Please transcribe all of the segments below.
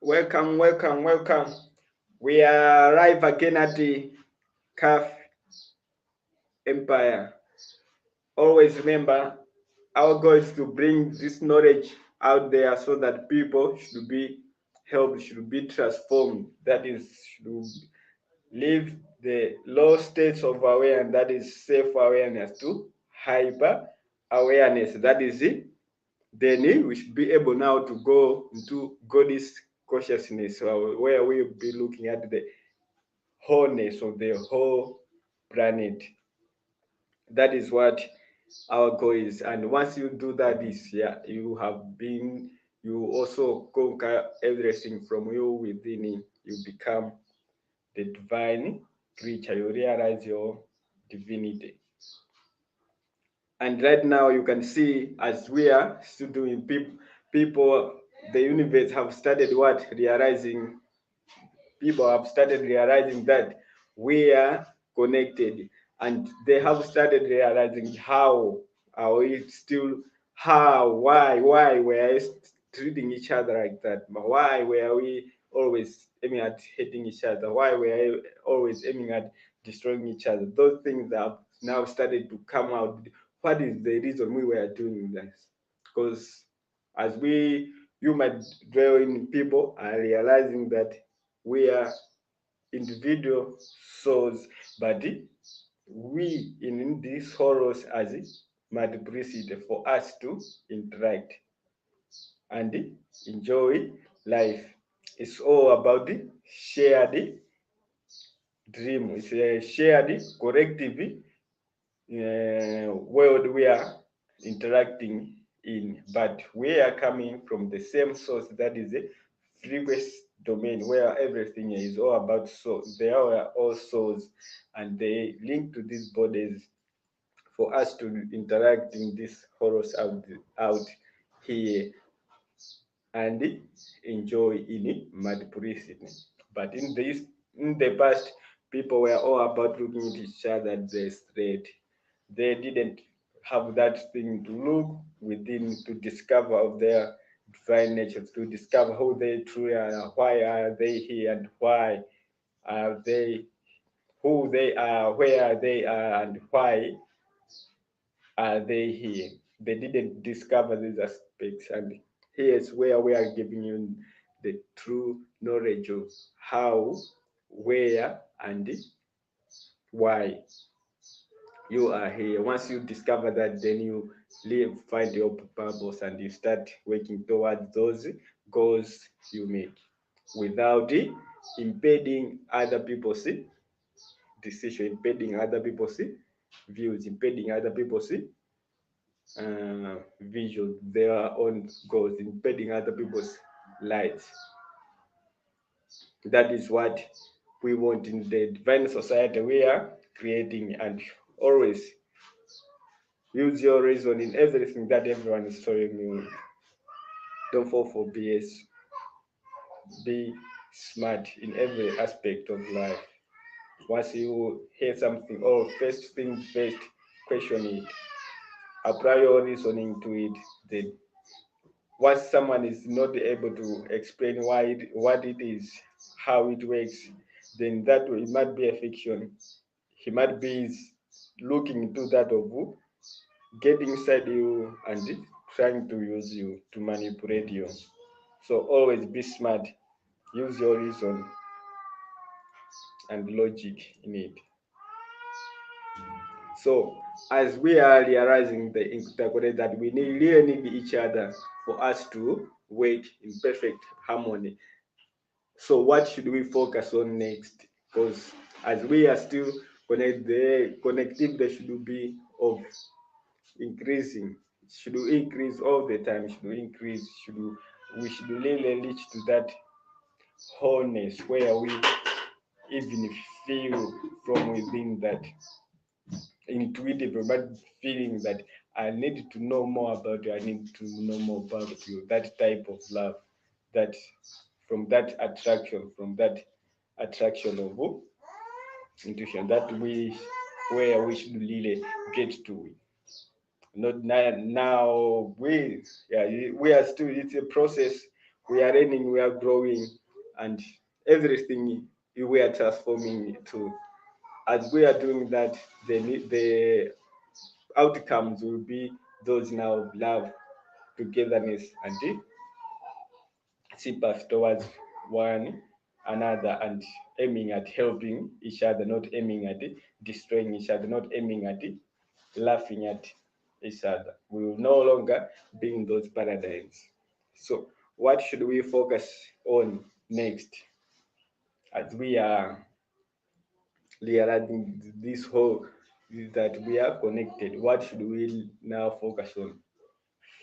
Welcome, welcome, welcome. We are live again at the CAF Empire. Always remember, our goal is to bring this knowledge out there so that people should be helped, should be transformed. That is, should leave the low states of awareness, that is self-awareness, to hyper awareness. That is it. Then we should be able now to go into God's consciousness, where we'll be looking at the wholeness of the whole planet. That is what our goal is. And once you do that, is you also conquer everything from you within. You become the divine creature. You realize your divinity. And right now, you can see as we are still doing, people, the universe have started what realizing people have started realizing that we are connected, and they have started realizing how are we still, how, why were treating each other like that, why were we always aiming at hating each other, why were we always aiming at destroying each other. Those things have now started to come out. What is the reason we were doing this? Because as we you might dwell in, people are realizing that we are individual souls, but we in these horrors as multiplicity for us to interact and enjoy life. It's all about the shared dream. It's a shared collective world we are interacting in, but we are coming from the same source, that is a frequency domain where everything is all about soul. They are all souls, and they link to these bodies for us to interact in this horrors out here and enjoy in multiplicity. But in the past, people were all about looking at each other as a threat. They didn't have that thing to look within, to discover of their divine nature, to discover who they truly are, why are they here, and why are they who they are, where they are, and why are they here. They didn't discover these aspects, and here's where we are giving you the true knowledge of how, where, and why you are here. Once you discover that, then you live, find your purpose, and you start working towards those goals you make without impeding other people's decision, impeding other people's views, impeding other people's vision, their own goals, impeding other people's lives. That is what we want in the divine society we are creating, and always use your reason in everything that everyone is showing you. Don't fall for BS. Be smart in every aspect of life. Once you hear something, or first thing first, question it. Apply your reasoning to it. Then, once someone is not able to explain what it is, how it works, then it might be a fiction. He might be looking into that of getting inside you and trying to use you to manipulate you. So always be smart. Use your reason and logic in it. So as we are realizing the interconnect that we really need each other for us to work in perfect harmony. So what should we focus on next? Because as we are still connected, the connectivity should be of increasing. Should increase all the time. Should increase. We should really reach to that wholeness where we even feel from within that intuitive but feeling that I need to know more about you, I need to know more about you. That type of love, that from that attraction of intuition, that we where we should really get to. Not now, we are still, it's a process we are learning, we are growing, and everything we are transforming to. As we are doing that, the outcomes will be those now of love, togetherness, and sympathy towards one another, and aiming at helping each other, not aiming at destroying each other, not aiming at laughing at each other. We will no longer be in those paradigms. So, what should we focus on next as we are realizing this whole that we are connected? What should we now focus on?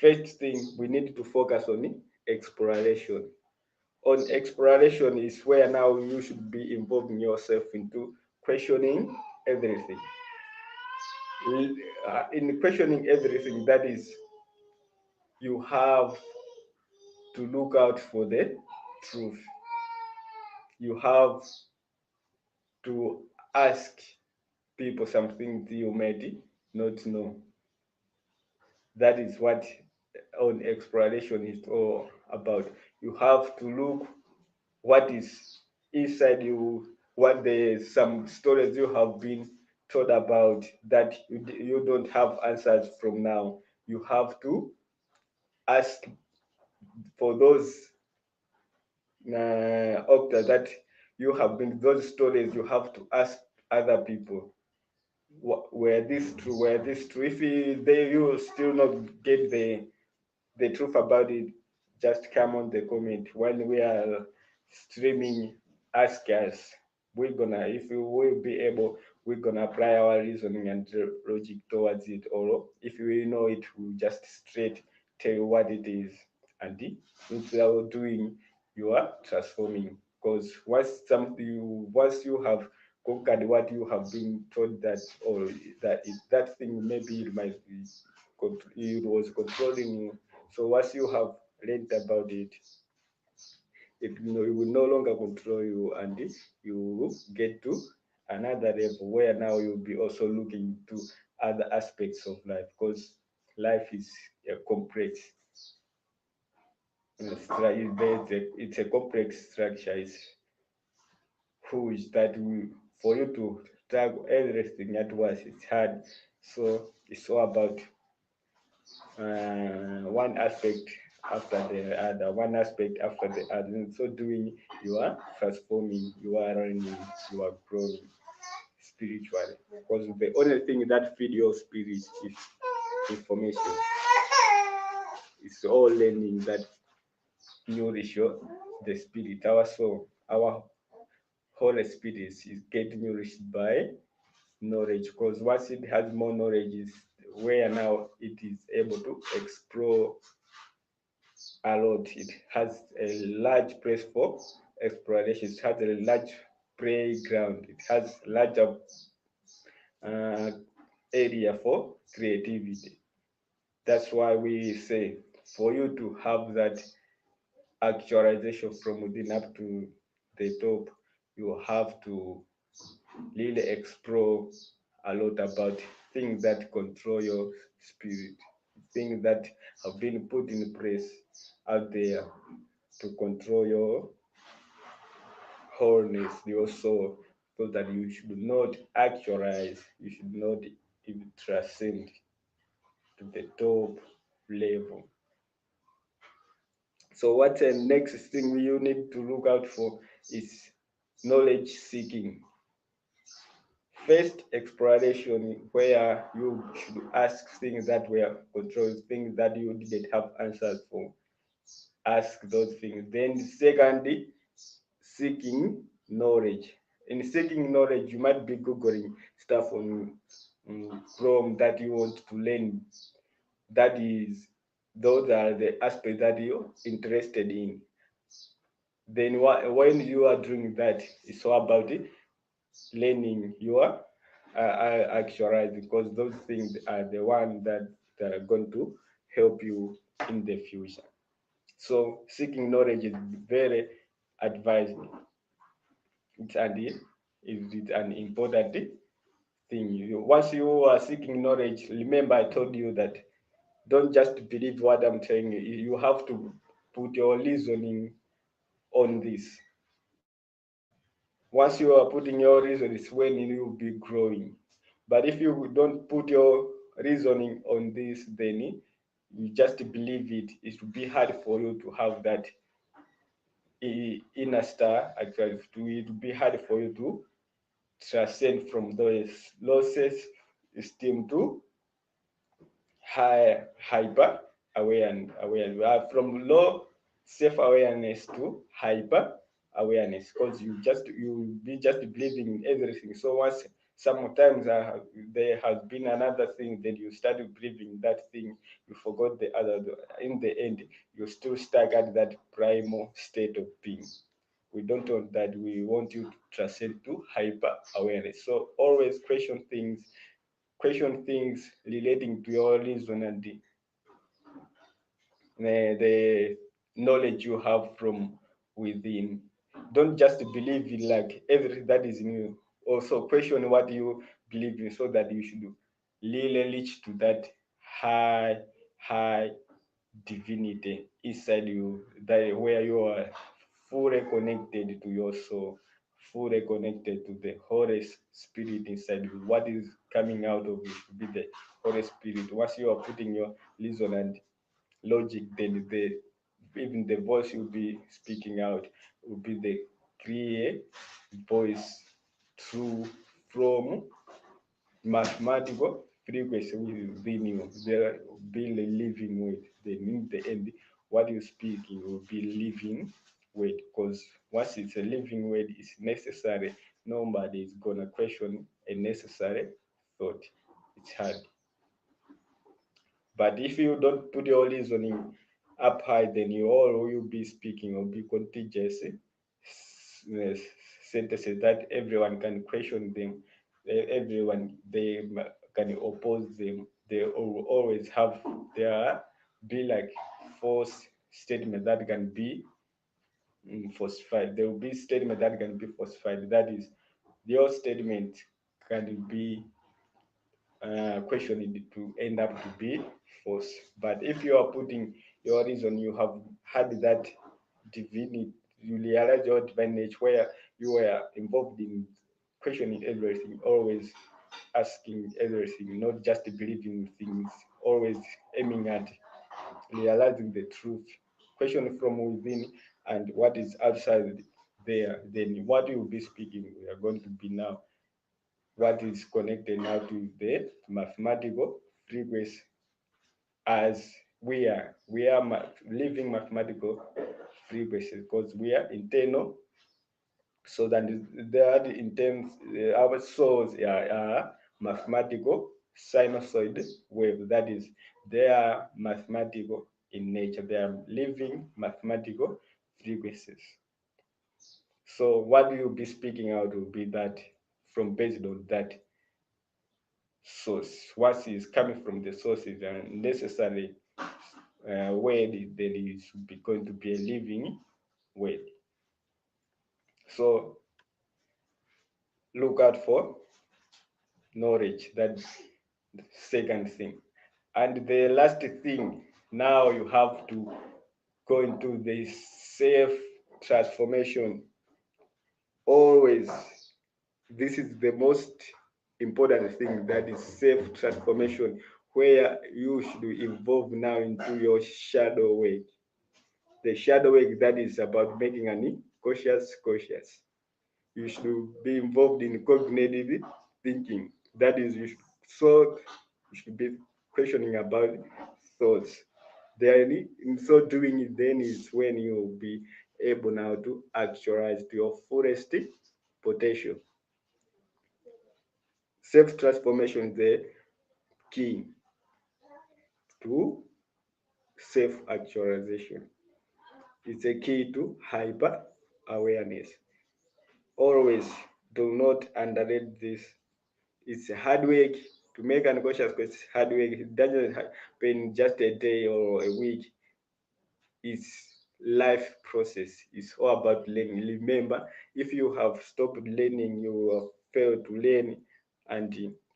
First thing, we need to focus on exploration. On exploration is where now you should be involving yourself into questioning everything. In questioning everything, that is, you have to look out for the truth. You have to ask people something you may not know. That is what on exploration is all about. You have to look what is inside you, what the some stories you have been told about that you don't have answers from now. You have to ask for those octa that you have been, those stories you have to ask other people, were this true, were this true? If you still not get the truth about it, just come on the comment when we are streaming. Ask us. We're gonna, if we will be able, we're gonna apply our reasoning and logic towards it. Or if we know it, we'll just straight tell you what it is, and instead of doing, you are transforming. Because once you have conquered what you have been told, that or that thing maybe it might be it was controlling you. So once you have learned about it, it will no longer control you, and you will get to another level where now you'll be also looking to other aspects of life, because life is a complex it's a complex structure. It's huge that for you to tackle everything at once, it's hard. So it's all about one aspect after the other, one aspect after the other. And so doing, you are transforming, you are learning, you are growing spiritually. Because the only thing that feeds your spirit is information. It's all learning that nourish the spirit. Our soul, our Holy Spirit is getting nourished by knowledge, because once it has more knowledge is where now it is able to explore a lot. It has a large place for exploration. It has a large playground. It has larger uh, area for creativity. That's why we say for you to have that actualization from within up to the top, you have to really explore a lot about things that control your spirit, things that have been put in place out there to control your wholeness, your soul, so that you should not actualize, you should not even transcend to the top level. So, what the next thing you need to look out for is knowledge seeking. First, exploration, where you should ask things that were controlled, things that you didn't have answers for. Ask those things. Then, secondly, seeking knowledge. In seeking knowledge, you might be Googling stuff on Chrome that you want to learn. That is, those are the aspects that you're interested in. Then, when you are doing that, it's all about it, learning. You are actualizing, because those things are the ones that are going to help you in the future. So, seeking knowledge is very advised. It's an important thing. Once you are seeking knowledge, remember I told you that don't just believe what I'm telling you. You have to put your reasoning on this. Once you are putting your reason, it's when you will be growing. But if you don't put your reasoning on this, then you just believe it. It will be hard for you to have that inner star. Actually, it will be hard for you to transcend from those losses esteem to high hyper awareness, from low self awareness to hyper awareness, because you be just believing in everything. So once sometimes there has been another thing, then you start believing that thing, you forgot the other. In the end, you're still stuck at that primal state of being. We don't want that. We want you to transcend to hyper awareness. So always question things relating to your reason and the knowledge you have from within. Don't just believe in like everything that is in you. Also question what you believe in, so that you should really reach to that high, high divinity inside you, that where you are fully connected to your soul, fully connected to the Holy Spirit inside you. What is coming out of you to be the Holy Spirit. Once you are putting your reason and logic, then even the voice you'll be speaking out will be the clear voice through from mathematical frequency within you. There will be a living weight. Then in the end, what you speak, you will be living weight. Because once it's a living weight, it's necessary. Nobody is gonna question a necessary thought. It's hard. But if you don't put your reasoning up high, then you all will be speaking will be contagious s- sentences that everyone can question them. Everyone can oppose them. They will always have there be like false statement that can be falsified. There will be statement that can be falsified. That is, your statement can be questioning it to end up to be false. But if you are putting your reason, you have had that divinity, you realize your divine nature, where you were involved in questioning everything, always asking everything, not just believing things, always aiming at realizing the truth, question from within and what is outside there. Then what you will be speaking, we are going to be now what is connected now to the mathematical frequency, as we are living mathematical frequencies, because we are internal. So that there in terms our souls are mathematical sinusoid wave. That is, they are mathematical in nature. They are living mathematical frequencies. So what you'll be speaking out will be that from based on that source. What is coming from the source is a necessary word, then it should be going to be a living word. So look out for knowledge. That's the second thing. And the last thing, now you have to go into the self transformation. Always, this is the most important thing, that is self transformation, where you should evolve now into your shadow work. The shadow work that is about making an conscious. You should be involved in cognitive thinking. That is, you should be questioning about thoughts. Then, in so doing it, then is when you will be able now to actualize to your fullest potential. Self transformation is the key to self actualization. It's a key to hyper awareness. Always do not underrate this. It's hard work to make unconscious, because it's hard work. It doesn't happen just a day or a week. It's life process. It's all about learning. Remember, if you have stopped learning, you will fail to learn and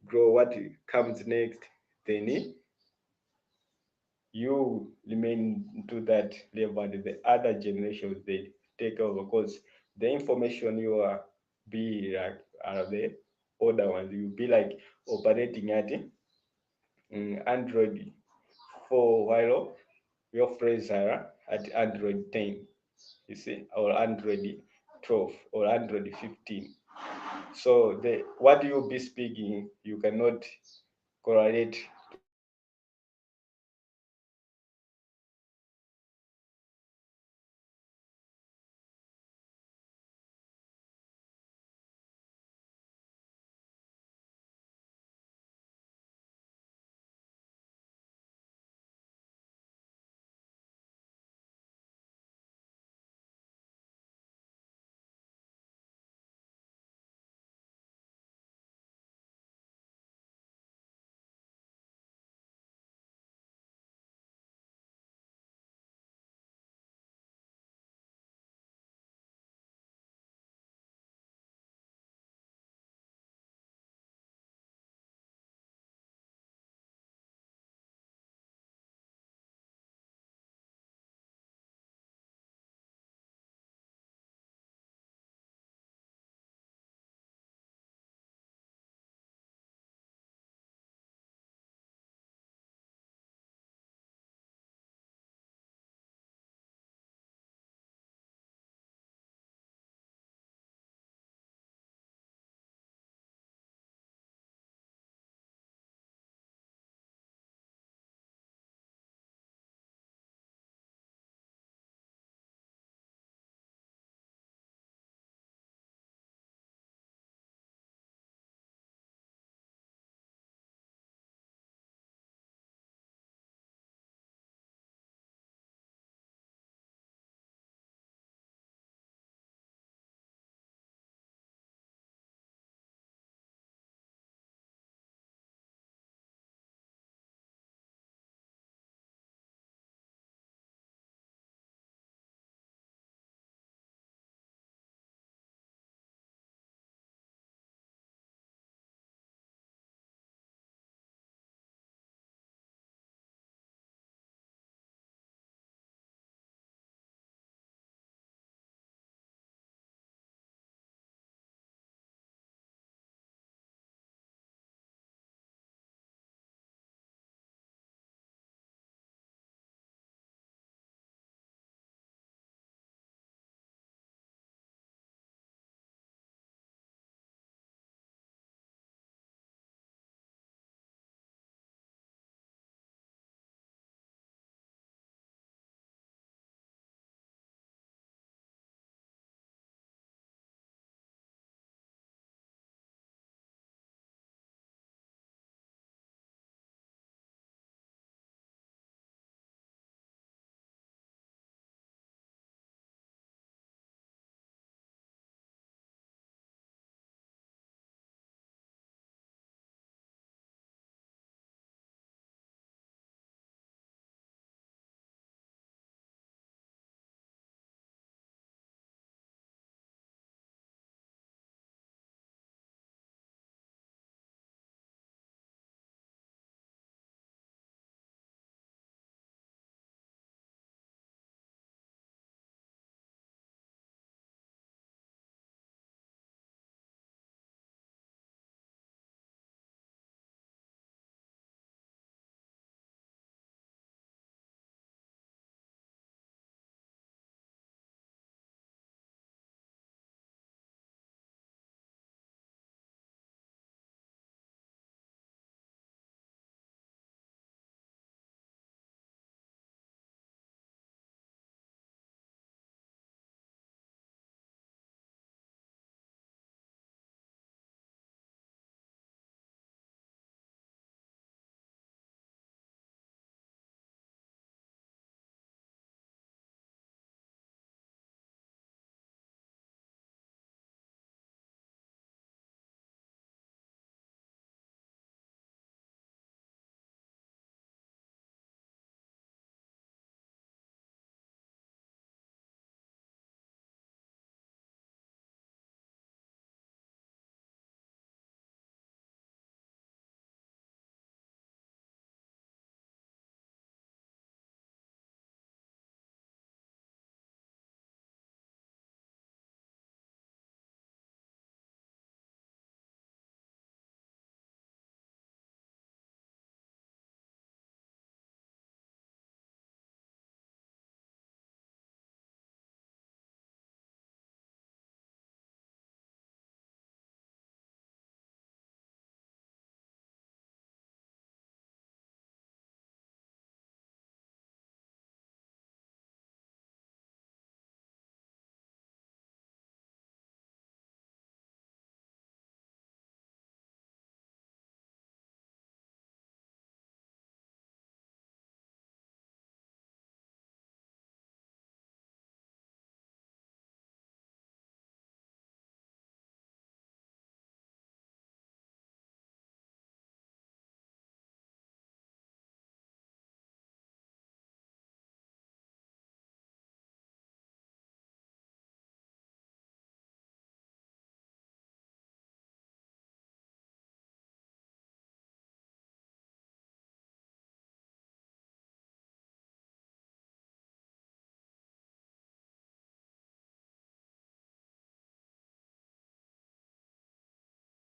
grow. What comes next, then you remain to that level, and the other generations they take over, because the information you are be like are the older ones. You'll be like operating at Android 4, while your friends are at Android 10, you see, or Android 12 or Android 15. So the what you'll be speaking, you cannot correlate